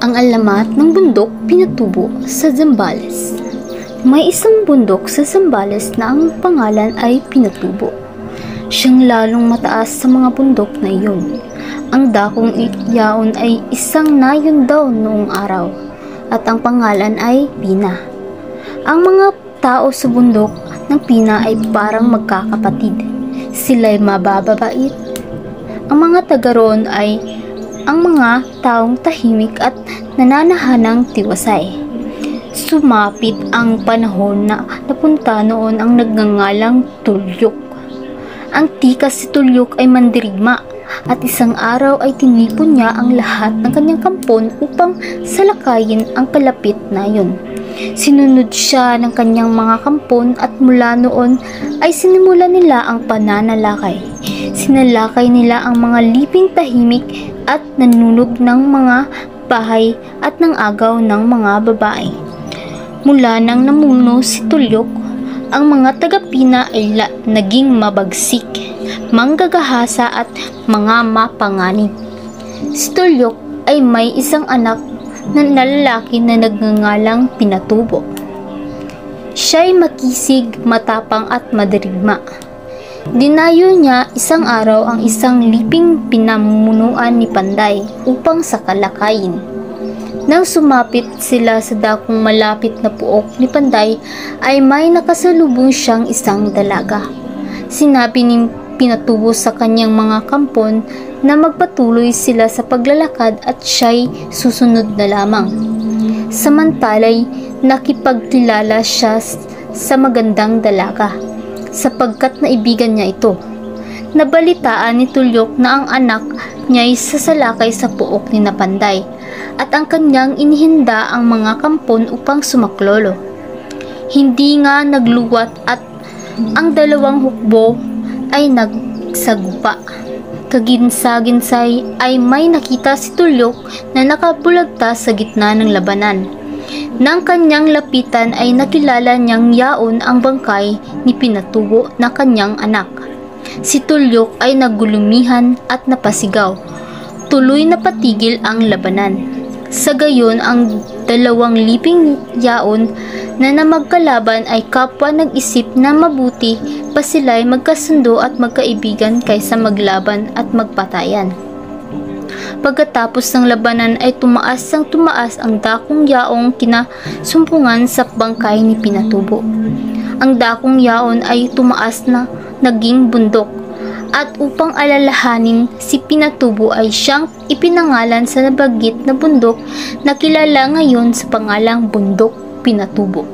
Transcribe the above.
Ang alamat ng bundok Pinatubo sa Zambales. May isang bundok sa Zambales na ang pangalan ay Pinatubo. Siyang lalong mataas sa mga bundok na iyon. Ang dakong iyaon ay isang nayon daw noong araw at ang pangalan ay Pina. Ang mga tao sa bundok ng Pina ay parang magkakapatid. Sila'y mabababait. Ang mga taga roon ay ang mga taong tahimik at nananahanang tiwasay. Sumapit ang panahon na napunta noon ang nagngangalang Tulyok. Ang tikas si Tulyok ay mandirigma at isang araw ay tinipon niya ang lahat ng kanyang kampon upang salakayin ang kalapit na yun. Sinunod siya ng kanyang mga kampon at mula noon ay sinimulan nila ang pananalakay. Sinalakay nila ang mga liping tahimik at nanunog ng mga bahay at ng agaw ng mga babae. Mula nang namuno si Tulyok, ang mga taga-Pina ay naging mabagsik, manggagahasa at mga mapanganib. Si Tulyok ay may isang anak na lalaki na nagngangalang Pinatubo. Siya'y makisig, matapang at madirigma. Dinayo niya isang araw ang isang liping pinamunuan ni Panday upang sakalakayin. Nang sumapit sila sa dakong malapit na puok ni Panday ay may nakasalubong siyang isang dalaga. Sinabi ni Pinatubo sa kanyang mga kampon na magpatuloy sila sa paglalakad at siya'y susunod na lamang. Samantalay nakipagkilala siya sa magandang dalaga sapagkat naibigan niya ito. Nabalitaan ni Tulyok na ang anak niya'y sasalakay sa puok ni Panday at ang kanyang inihinda ang mga kampon upang sumaklolo. Hindi nga nagluwat at ang dalawang hukbo ay nagsagupa. Kaginsa-ginsay ay may nakita si Tulyok na nakabulagtas sa gitna ng labanan. Nang kanyang lapitan ay nakilala niyang yaon ang bangkay ni Pinatubo na kanyang anak. Si Tulyok ay nagulumihan at napasigaw. Tuloy na patigil ang labanan. Sa gayon ang dalawang liping yaon na namagkalaban ay kapwa nag-isip na mabuti pa sila'y magkasundo at magkaibigan kaysa maglaban at magpatayan. Pagkatapos ng labanan ay tumaas ang dakong yaong kinasumpungan sa bangkay ni Pinatubo. Ang dakong yaon ay tumaas na naging bundok at upang alalahanin si Pinatubo ay siyang ipinangalan sa nabanggit na bundok na kilala ngayon sa pangalang Bundok Pinatubo.